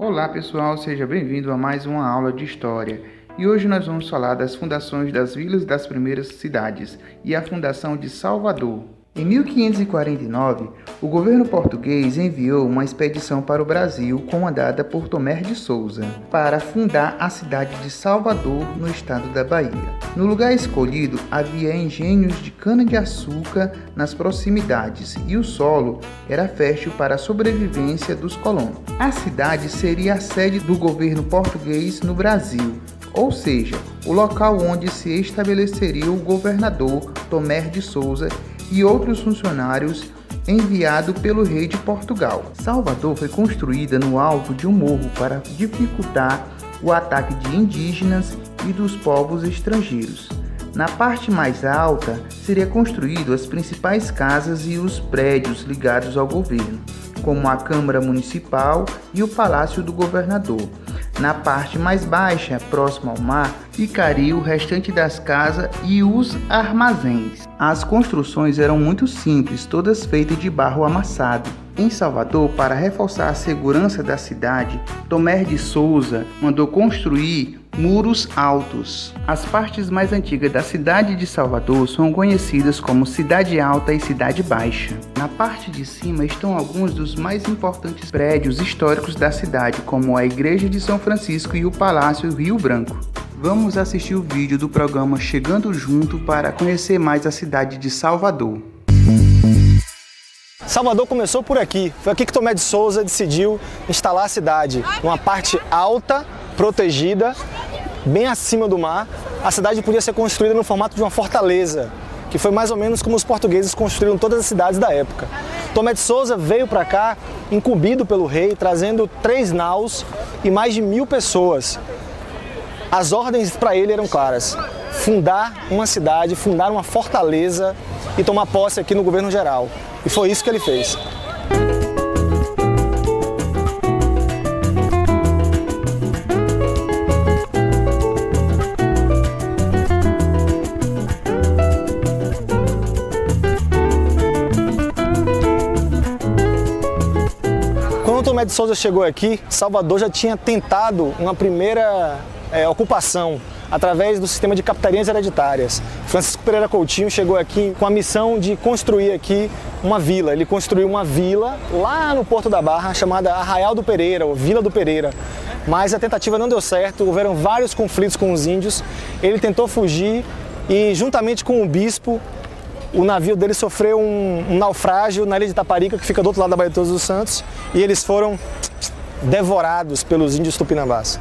Olá pessoal, seja bem-vindo a mais uma aula de História. E hoje nós vamos falar das fundações das vilas das primeiras cidades e a fundação de Salvador. Em 1549, o governo português enviou uma expedição para o Brasil comandada por Tomé de Souza para fundar a cidade de Salvador, no estado da Bahia. No lugar escolhido havia engenhos de cana-de-açúcar nas proximidades e o solo era fértil para a sobrevivência dos colonos. A cidade seria a sede do governo português no Brasil, ou seja, o local onde se estabeleceria o governador Tomé de Souza e outros funcionários enviados pelo rei de Portugal. Salvador foi construída no alto de um morro para dificultar o ataque de indígenas e dos povos estrangeiros. Na parte mais alta seria construído as principais casas e os prédios ligados ao governo, como a Câmara Municipal e o Palácio do Governador. Na parte mais baixa, próxima ao mar, ficaria o restante das casas e os armazéns. As construções eram muito simples, todas feitas de barro amassado. Em Salvador, para reforçar a segurança da cidade, Tomé de Souza mandou construir muros altos. As partes mais antigas da cidade de Salvador são conhecidas como Cidade Alta e Cidade Baixa. Na parte de cima estão alguns dos mais importantes prédios históricos da cidade, como a Igreja de São Francisco e o Palácio Rio Branco. Vamos assistir o vídeo do programa Chegando Junto para conhecer mais a cidade de Salvador. Salvador começou por aqui. Foi aqui que Tomé de Souza decidiu instalar a cidade. Uma parte alta, protegida, bem acima do mar. A cidade podia ser construída no formato de uma fortaleza, que foi mais ou menos como os portugueses construíram todas as cidades da época. Tomé de Souza veio para cá incumbido pelo rei, trazendo 3 naus e mais de 1000 pessoas. As ordens para ele eram claras: fundar uma cidade, fundar uma fortaleza e tomar posse aqui no governo geral. E foi isso que ele fez. Quando Tomé de Souza chegou aqui, Salvador já tinha tentado uma primeira ocupação através do sistema de capitanias hereditárias. Francisco Pereira Coutinho chegou aqui com a missão de construir aqui uma vila. Ele construiu uma vila lá no Porto da Barra, chamada Arraial do Pereira, ou Vila do Pereira. Mas a tentativa não deu certo, houveram vários conflitos com os índios. Ele tentou fugir e, juntamente com o bispo, o navio dele sofreu um naufrágio na ilha de Taparica, que fica do outro lado da Baía de Todos os Santos, e eles foram devorados pelos índios tupinambás.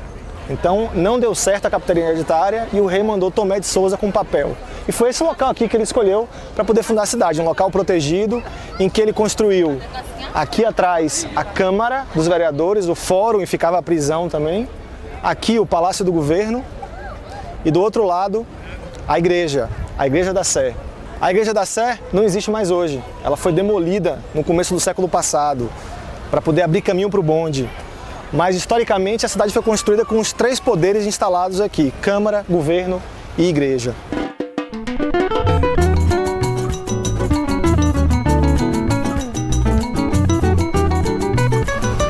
Então não deu certo a capitania hereditária e o rei mandou Tomé de Souza com papel. E foi esse local aqui que ele escolheu para poder fundar a cidade, um local protegido em que ele construiu aqui atrás a Câmara dos Vereadores, o Fórum, e ficava a prisão também. Aqui o Palácio do Governo e do outro lado a Igreja da Sé. A Igreja da Sé não existe mais hoje, ela foi demolida no começo do século passado para poder abrir caminho para o bonde. Mas, historicamente, a cidade foi construída com os 3 poderes instalados aqui: Câmara, Governo e Igreja.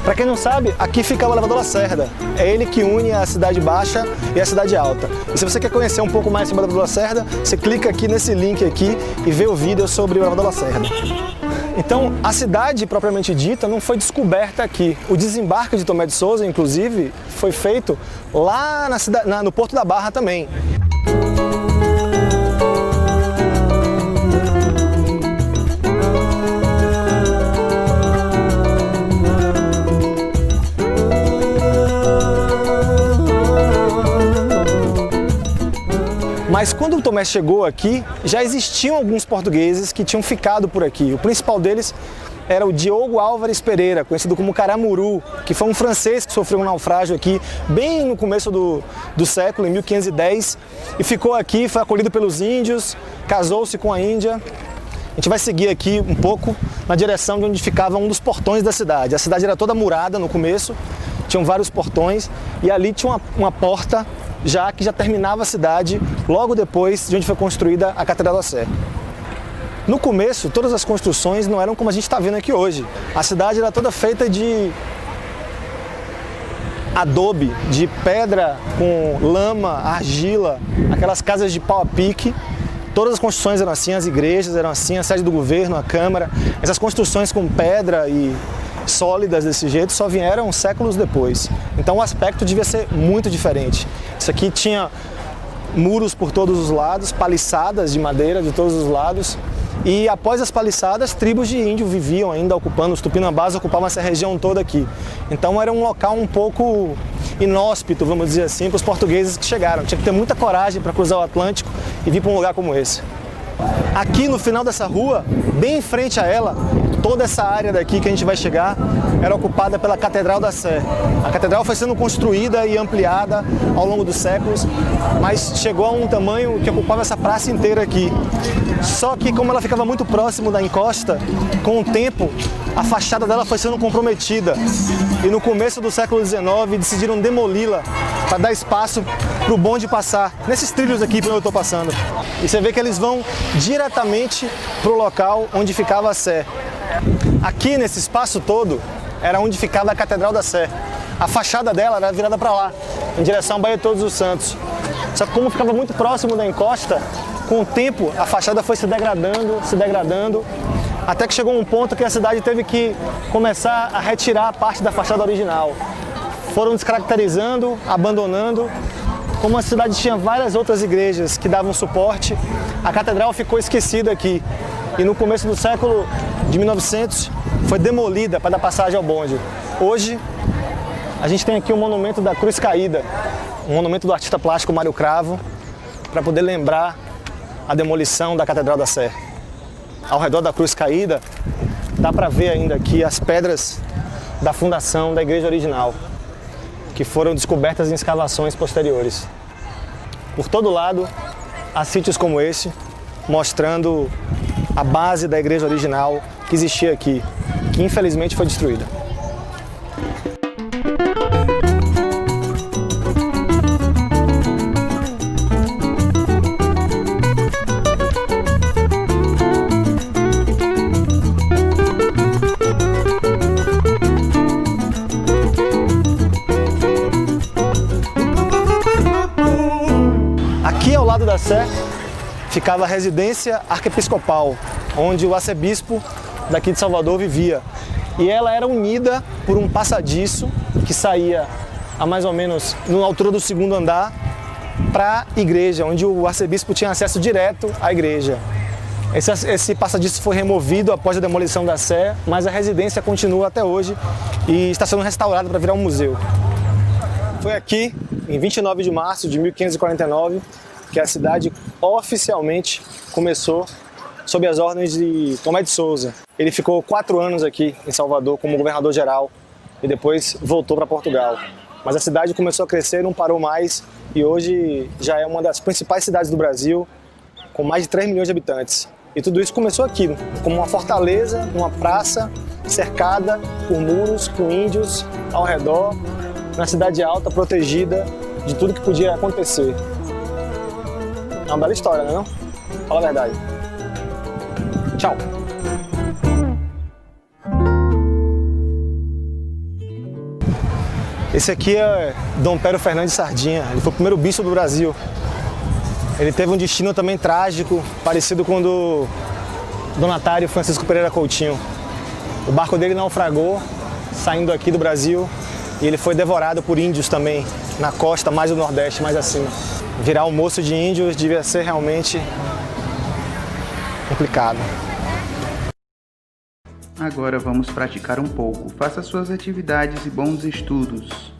Para quem não sabe, aqui fica o elevador Lacerda. É ele que une a Cidade Baixa e a Cidade Alta. E se você quer conhecer um pouco mais sobre o elevador Lacerda, você clica aqui nesse link aqui e vê o vídeo sobre o elevador Lacerda. Então, a cidade propriamente dita não foi descoberta aqui. O desembarque de Tomé de Souza, inclusive, foi feito lá no Porto da Barra também. Mas quando o Tomé chegou aqui, já existiam alguns portugueses que tinham ficado por aqui. O principal deles era o Diogo Álvares Pereira, conhecido como Caramuru, que foi um francês que sofreu um naufrágio aqui bem no começo do século, em 1510, e ficou aqui, foi acolhido pelos índios, casou-se com a Índia. A gente vai seguir aqui um pouco na direção de onde ficava um dos portões da cidade. A cidade era toda murada no começo, tinham vários portões, e ali tinha uma porta que já terminava a cidade logo depois de onde foi construída a Catedral da Sé. No começo, todas as construções não eram como a gente está vendo aqui hoje. A cidade era toda feita de adobe, de pedra com lama, argila, aquelas casas de pau a pique. Todas as construções eram assim, as igrejas eram assim, a sede do governo, a Câmara. Essas construções com pedra e sólidas desse jeito só vieram séculos depois. Então o aspecto devia ser muito diferente. Isso aqui tinha muros por todos os lados, paliçadas de madeira de todos os lados. E após as paliçadas, tribos de índio viviam ainda ocupando, os tupinambás ocupavam essa região toda aqui. Então era um local um pouco inóspito, vamos dizer assim, para os portugueses que chegaram. Tinha que ter muita coragem para cruzar o Atlântico e vir para um lugar como esse. Aqui no final dessa rua, bem em frente a ela, toda essa área daqui que a gente vai chegar era ocupada pela Catedral da Sé. A catedral foi sendo construída e ampliada ao longo dos séculos, mas chegou a um tamanho que ocupava essa praça inteira aqui. Só que como ela ficava muito próximo da encosta, com o tempo a fachada dela foi sendo comprometida e no começo do século XIX decidiram demoli-la para dar espaço para o bonde passar, nesses trilhos aqui por onde eu estou passando. E você vê que eles vão diretamente para o local onde ficava a Sé. Aqui nesse espaço todo era onde ficava a Catedral da Sé. A fachada dela era virada para lá, em direção à Baía de Todos os Santos. Só que como ficava muito próximo da encosta, com o tempo a fachada foi se degradando, até que chegou um ponto que a cidade teve que começar a retirar parte da fachada original. Foram descaracterizando, abandonando. Como a cidade tinha várias outras igrejas que davam suporte, a catedral ficou esquecida aqui. E no começo do século de 1900 foi demolida para dar passagem ao bonde. Hoje a gente tem aqui o monumento da Cruz Caída, um monumento do artista plástico Mário Cravo, para poder lembrar a demolição da Catedral da Sé. Ao redor da Cruz Caída dá para ver ainda aqui as pedras da fundação da igreja original, que foram descobertas em escavações posteriores. Por todo lado há sítios como esse, mostrando a base da igreja original que existia aqui, que infelizmente foi destruída. Aqui ao lado da Sé ficava a residência arquiepiscopal, onde o arcebispo daqui de Salvador vivia. E ela era unida por um passadiço que saía a mais ou menos na altura do segundo andar para a igreja, onde o arcebispo tinha acesso direto à igreja. Esse passadiço foi removido após a demolição da Sé, mas a residência continua até hoje e está sendo restaurada para virar um museu. Foi aqui, em 29 de março de 1549, que a cidade oficialmente começou sob as ordens de Tomé de Souza. Ele ficou 4 anos aqui em Salvador como governador-geral e depois voltou para Portugal. Mas a cidade começou a crescer, não parou mais e hoje já é uma das principais cidades do Brasil, com mais de 3 milhões de habitantes. E tudo isso começou aqui, como uma fortaleza, uma praça cercada por muros, com índios ao redor, na cidade alta, protegida de tudo que podia acontecer. É uma bela história, não é não? Fala a verdade. Tchau! Esse aqui é Dom Pero Fernandes Sardinha. Ele foi o primeiro bispo do Brasil. Ele teve um destino também trágico, parecido com o do donatário Francisco Pereira Coutinho. O barco dele naufragou, saindo aqui do Brasil, e ele foi devorado por índios também, na costa mais do Nordeste, mais acima. Virar almoço de índios devia ser realmente complicado. Agora vamos praticar um pouco. Faça suas atividades e bons estudos.